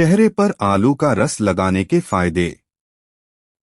चेहरे पर आलू का रस लगाने के फायदे।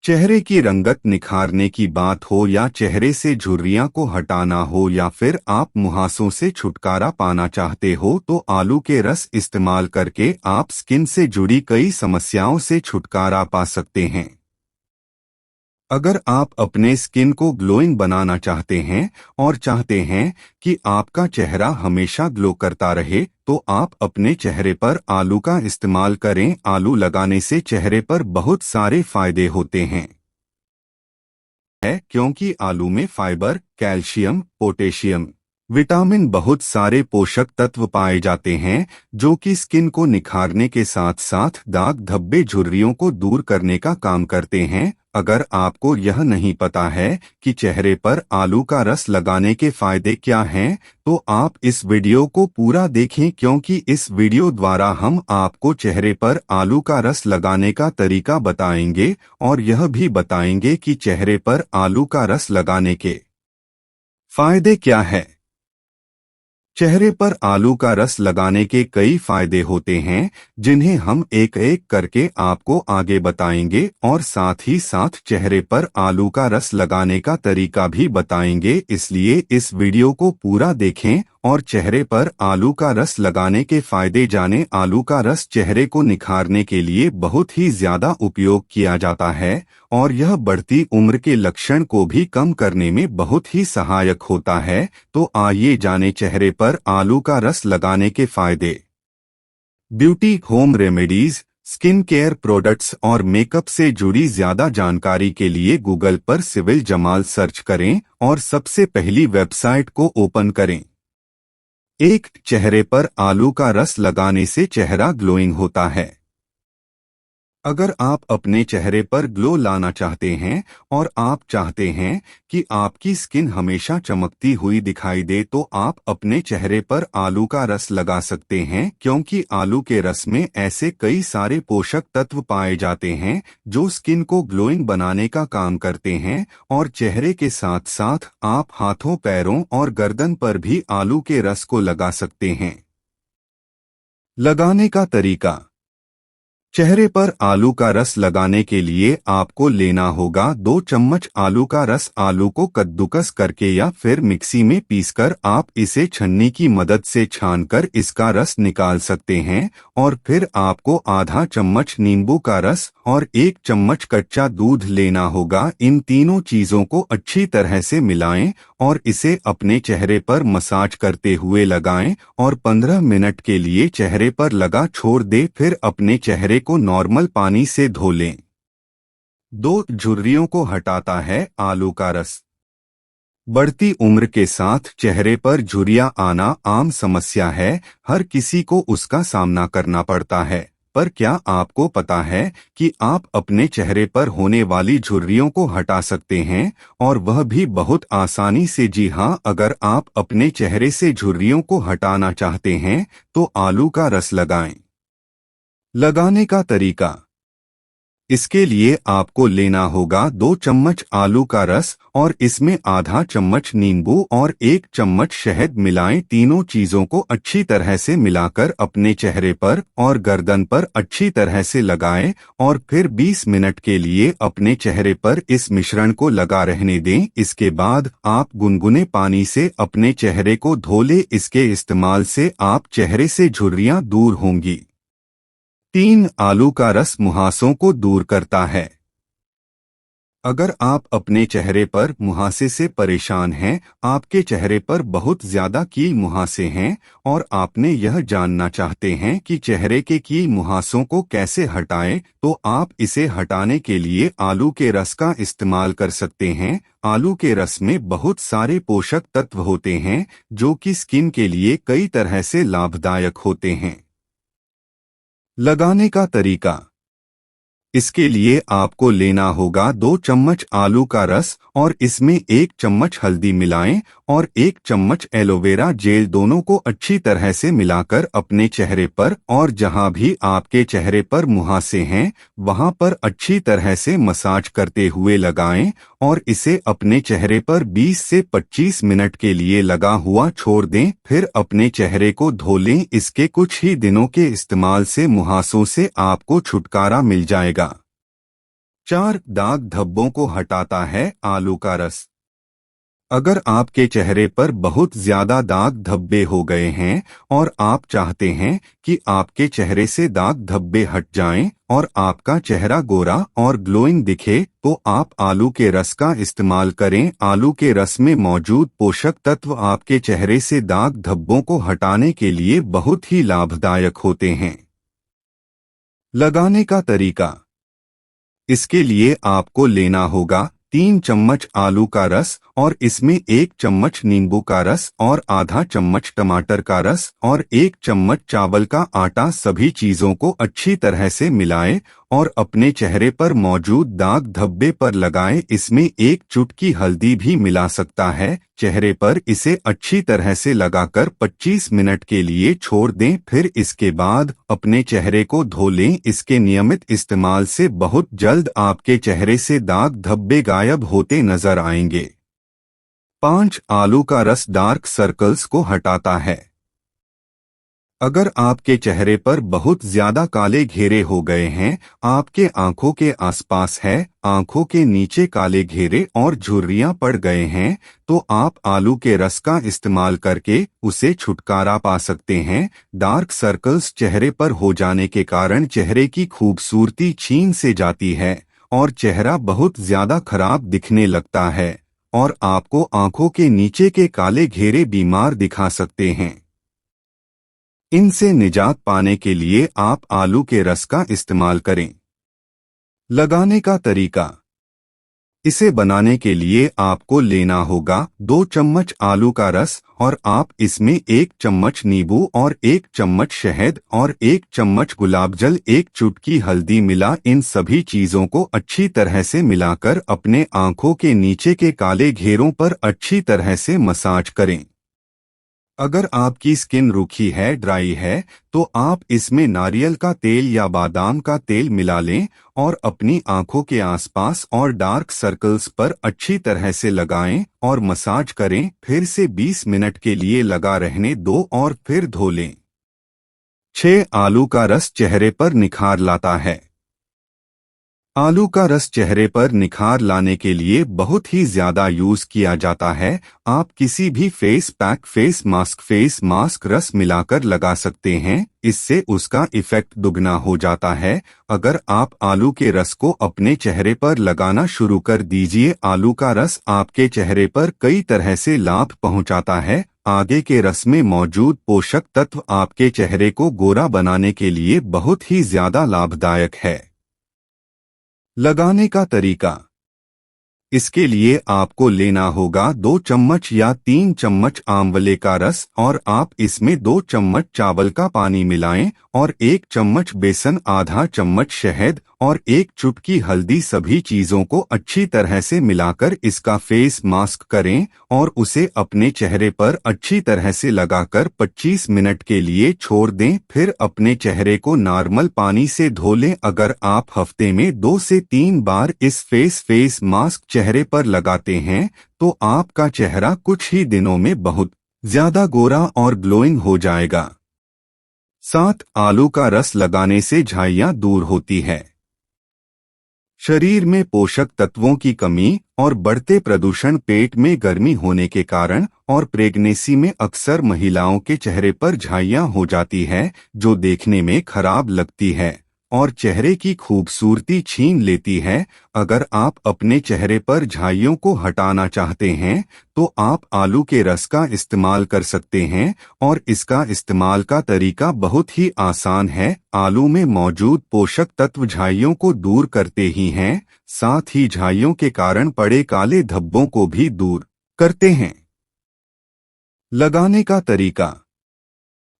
चेहरे की रंगत निखारने की बात हो या चेहरे से झुर्रियां को हटाना हो या फिर आप मुहासों से छुटकारा पाना चाहते हो तो आलू के रस इस्तेमाल करके आप स्किन से जुड़ी कई समस्याओं से छुटकारा पा सकते हैं। अगर आप अपने स्किन को ग्लोइंग बनाना चाहते हैं और चाहते हैं कि आपका चेहरा हमेशा ग्लो करता रहे तो आप अपने चेहरे पर आलू का इस्तेमाल करें। आलू लगाने से चेहरे पर बहुत सारे फायदे होते हैं क्योंकि आलू में फाइबर, कैल्शियम, पोटेशियम, विटामिन, बहुत सारे पोषक तत्व पाए जाते हैं जो कि स्किन को निखारने के साथ साथ दाग धब्बे झुर्रियों को दूर करने का काम करते हैं। अगर आपको यह नहीं पता है कि चेहरे पर आलू का रस लगाने के फायदे क्या हैं, तो आप इस वीडियो को पूरा देखें क्योंकि इस वीडियो द्वारा हम आपको चेहरे पर आलू का रस लगाने का तरीका बताएंगे और यह भी बताएंगे कि चेहरे पर आलू का रस लगाने के फायदे क्या है। चेहरे पर आलू का रस लगाने के कई फायदे होते हैं जिन्हें हम एक एक करके आपको आगे बताएंगे और साथ ही साथ चेहरे पर आलू का रस लगाने का तरीका भी बताएंगे। इसलिए इस वीडियो को पूरा देखें और चेहरे पर आलू का रस लगाने के फायदे जानें। आलू का रस चेहरे को निखारने के लिए बहुत ही ज्यादा उपयोग किया जाता है और यह बढ़ती उम्र के लक्षण को भी कम करने में बहुत ही सहायक होता है। तो आइए जानें चेहरे पर आलू का रस लगाने के फायदे। Beauty, home remedies, skin care products और मेकअप से जुड़ी ज्यादा जानकारी के लिए गूगल पर सिविल जमाल सर्च करें और सबसे पहली वेबसाइट को ओपन करें। एक, चेहरे पर आलू का रस लगाने से चेहरा ग्लोइंग होता है। अगर आप अपने चेहरे पर ग्लो लाना चाहते हैं और आप चाहते हैं कि आपकी स्किन हमेशा चमकती हुई दिखाई दे तो आप अपने चेहरे पर आलू का रस लगा सकते हैं क्योंकि आलू के रस में ऐसे कई सारे पोषक तत्व पाए जाते हैं जो स्किन को ग्लोइंग बनाने का काम करते हैं। और चेहरे के साथ साथ आप हाथों, पैरों और गर्दन पर भी आलू के रस को लगा सकते हैं। लगाने का तरीका। चेहरे पर आलू का रस लगाने के लिए आपको लेना होगा 2 चम्मच आलू का रस। आलू को कद्दूकस करके या फिर मिक्सी में पीसकर आप इसे छन्नी की मदद से छानकर इसका रस निकाल सकते हैं। और फिर आपको आधा चम्मच नींबू का रस और 1 चम्मच कच्चा दूध लेना होगा। इन तीनों चीजों को अच्छी तरह से मिलाएं और इसे अपने चेहरे पर मसाज करते हुए लगाएं और 15 मिनट के लिए चेहरे पर लगा छोड़ दें। फिर अपने चेहरे को नॉर्मल पानी से धो लें। 2, झुर्रियों को हटाता है आलू का रस। बढ़ती उम्र के साथ चेहरे पर झुर्रियां आना आम समस्या है, हर किसी को उसका सामना करना पड़ता है। पर क्या आपको पता है कि आप अपने चेहरे पर होने वाली झुर्रियों को हटा सकते हैं और वह भी बहुत आसानी से। जी हाँ, अगर आप अपने चेहरे से झुर्रियों को हटाना चाहते हैं तो आलू का रस लगाएं। लगाने का तरीका। इसके लिए आपको लेना होगा 2 चम्मच आलू का रस और इसमें आधा चम्मच नींबू और 1 चम्मच शहद मिलाएं। तीनों चीजों को अच्छी तरह से मिलाकर अपने चेहरे पर और गर्दन पर अच्छी तरह से लगाएं और फिर 20 मिनट के लिए अपने चेहरे पर इस मिश्रण को लगा रहने दें। इसके बाद आप गुनगुने पानी से अपने चेहरे को धो लें। इसके इस्तेमाल से आप चेहरे से झुर्रियां दूर होंगी। 3, आलू का रस मुहासों को दूर करता है। अगर आप अपने चेहरे पर मुहासे से परेशान हैं, आपके चेहरे पर बहुत ज्यादा कील मुहासे हैं और आपने यह जानना चाहते हैं कि चेहरे के कील मुहासों को कैसे हटाएं, तो आप इसे हटाने के लिए आलू के रस का इस्तेमाल कर सकते हैं। आलू के रस में बहुत सारे पोषक तत्व होते हैं जो कि स्किन के लिए कई तरह से लाभदायक होते हैं। लगाने का तरीका। इसके लिए आपको लेना होगा 2 चम्मच आलू का रस और इसमें 1 चम्मच हल्दी मिलाएं और 1 चम्मच एलोवेरा जेल दोनों को अच्छी तरह से मिलाकर अपने चेहरे पर और जहां भी आपके चेहरे पर मुहासे हैं वहां पर अच्छी तरह से मसाज करते हुए लगाएं और इसे अपने चेहरे पर 20 से 25 मिनट के लिए लगा हुआ छोड़ दें। फिर अपने चेहरे को धो लें। इसके कुछ ही दिनों के इस्तेमाल से मुहासों से आपको छुटकारा मिल जाएगा। 4 दाग धब्बों को हटाता है आलू का रस। अगर आपके चेहरे पर बहुत ज्यादा दाग धब्बे हो गए हैं और आप चाहते हैं कि आपके चेहरे से दाग धब्बे हट जाएं और आपका चेहरा गोरा और ग्लोइंग दिखे, तो आप आलू के रस का इस्तेमाल करें। आलू के रस में मौजूद पोषक तत्व आपके चेहरे से दाग धब्बों को हटाने के लिए बहुत ही लाभदायक होते हैं। लगाने का तरीका। इसके लिए आपको लेना होगा 3 चम्मच आलू का रस और इसमें 1 चम्मच नींबू का रस और आधा चम्मच टमाटर का रस और 1 चम्मच चावल का आटा। सभी चीजों को अच्छी तरह से मिलाएं और अपने चेहरे पर मौजूद दाग धब्बे पर लगाएं। इसमें 1 चुटकी हल्दी भी मिला सकता है। चेहरे पर इसे अच्छी तरह से लगाकर 25 मिनट के लिए छोड़ दें। फिर इसके बाद अपने चेहरे को धो लें। इसके नियमित इस्तेमाल से बहुत जल्द आपके चेहरे से दाग धब्बे गायब होते नजर आएंगे। 5 आलू का रस डार्क सर्कल्स को हटाता है। अगर आपके चेहरे पर बहुत ज्यादा काले घेरे हो गए हैं, आपके आंखों के आसपास है, आंखों के नीचे काले घेरे और झुर्रियां पड़ गए हैं, तो आप आलू के रस का इस्तेमाल करके उसे छुटकारा पा सकते हैं। डार्क सर्कल्स चेहरे पर हो जाने के कारण चेहरे की खूबसूरती छीन से जाती है और चेहरा बहुत ज्यादा खराब दिखने लगता है और आपको आंखों के नीचे के काले घेरे बीमार दिखा सकते हैं। इनसे निजात पाने के लिए आप आलू के रस का इस्तेमाल करें। लगाने का तरीका। इसे बनाने के लिए आपको लेना होगा 2 चम्मच आलू का रस और आप इसमें 1 चम्मच नींबू और 1 चम्मच शहद और 1 चम्मच गुलाब जल, 1 चुटकी हल्दी मिला। इन सभी चीजों को अच्छी तरह से मिलाकर अपने आंखों के नीचे के काले घेरों पर अच्छी तरह से मसाज करें। अगर आपकी स्किन रूखी है, ड्राई है, तो आप इसमें नारियल का तेल या बादाम का तेल मिला लें और अपनी आंखों के आसपास और डार्क सर्कल्स पर अच्छी तरह से लगाएं और मसाज करें। फिर से 20 मिनट के लिए लगा रहने दो और फिर धो लें। 6 आलू का रस चेहरे पर निखार लाता है। आलू का रस चेहरे पर निखार लाने के लिए बहुत ही ज्यादा यूज किया जाता है। आप किसी भी फेस पैक, फेस मास्क रस मिलाकर लगा सकते हैं। इससे उसका इफेक्ट दुगना हो जाता है। अगर आप आलू के रस को अपने चेहरे पर लगाना शुरू कर दीजिए। आलू का रस आपके चेहरे पर कई तरह से लाभ पहुंचाता है। आगे के रस में मौजूद पोषक तत्व आपके चेहरे को गोरा बनाने के लिए बहुत ही ज्यादा लाभदायक है। लगाने का तरीका। इसके लिए आपको लेना होगा 2 चम्मच या 3 चम्मच आंवले का रस और आप इसमें 2 चम्मच चावल का पानी मिलाएं और 1 चम्मच बेसन, आधा चम्मच शहद और 1 चुटकी हल्दी। सभी चीजों को अच्छी तरह से मिलाकर इसका फेस मास्क करें और उसे अपने चेहरे पर अच्छी तरह से लगाकर 25 मिनट के लिए छोड़ दें। फिर अपने चेहरे को नॉर्मल पानी से धो लें। अगर आप हफ्ते में 2 से 3 बार इस फेस मास्क चेहरे पर लगाते हैं तो आपका चेहरा कुछ ही दिनों में बहुत ज्यादा गोरा और ग्लोइंग हो जाएगा। 7 आलू का रस लगाने से झाइयां दूर होती है। शरीर में पोषक तत्वों की कमी और बढ़ते प्रदूषण, पेट में गर्मी होने के कारण और प्रेगनेंसी में अक्सर महिलाओं के चेहरे पर झाइयां हो जाती है, जो देखने में खराब लगती है और चेहरे की खूबसूरती छीन लेती है। अगर आप अपने चेहरे पर झाइयों को हटाना चाहते हैं तो आप आलू के रस का इस्तेमाल कर सकते हैं और इसका इस्तेमाल का तरीका बहुत ही आसान है। आलू में मौजूद पोषक तत्व झाइयों को दूर करते ही हैं, साथ ही झाइयों के कारण पड़े काले धब्बों को भी दूर करते हैं। लगाने का तरीका।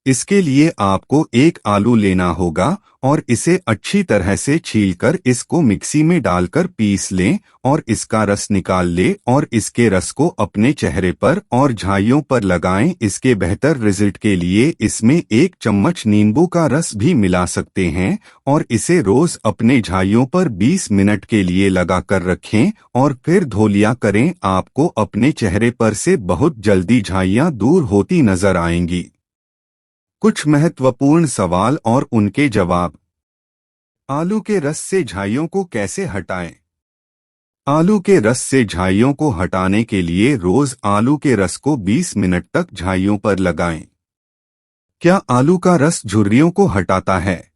इसके लिए आपको एक आलू लेना होगा और इसे अच्छी तरह से छीलकर इसको मिक्सी में डालकर पीस लें और इसका रस निकाल लें और इसके रस को अपने चेहरे पर और झाइयों पर लगाएं। इसके बेहतर रिजल्ट के लिए इसमें 1 चम्मच नींबू का रस भी मिला सकते हैं और इसे रोज अपने झाइयों पर 20 मिनट के लिए लगाकर रखें और फिर धो लिया करें। आपको अपने चेहरे पर से बहुत जल्दी झाइयां दूर होती नजर आएंगी। कुछ महत्वपूर्ण सवाल और उनके जवाब। आलू के रस से झाइयों को कैसे हटाएं? आलू के रस से झाइयों को हटाने के लिए रोज आलू के रस को 20 मिनट तक झाइयों पर लगाएं। क्या आलू का रस झुर्रियों को हटाता है?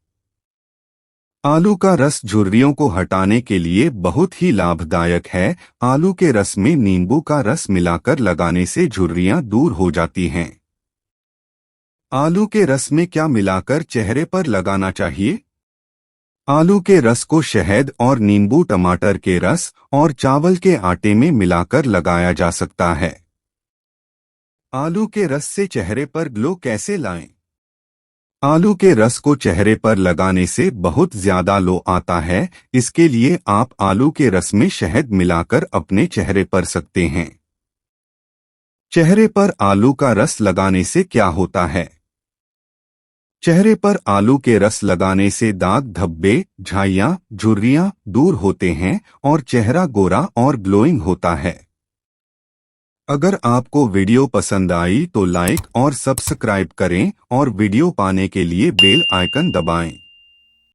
आलू का रस झुर्रियों को हटाने के लिए बहुत ही लाभदायक है। आलू के रस में नींबू का रस मिलाकर लगाने से झुर्रियां दूर हो जाती हैं। आलू के रस में क्या मिलाकर चेहरे पर लगाना चाहिए? आलू के रस को शहद और नींबू, टमाटर के रस और चावल के आटे में मिलाकर लगाया जा सकता है। आलू के रस से चेहरे पर ग्लो कैसे लाएं? आलू के रस को चेहरे पर लगाने से बहुत ज्यादा ग्लो आता है। इसके लिए आप आलू के रस में शहद मिलाकर अपने चेहरे पर सकते हैं। चेहरे पर आलू का रस लगाने से क्या होता है? चेहरे पर आलू के रस लगाने से दाग, धब्बे, झाइयां, झुर्रियां दूर होते हैं और चेहरा गोरा और ग्लोइंग होता है। अगर आपको वीडियो पसंद आई तो लाइक और सब्सक्राइब करें और वीडियो पाने के लिए बेल आइकन दबाएं।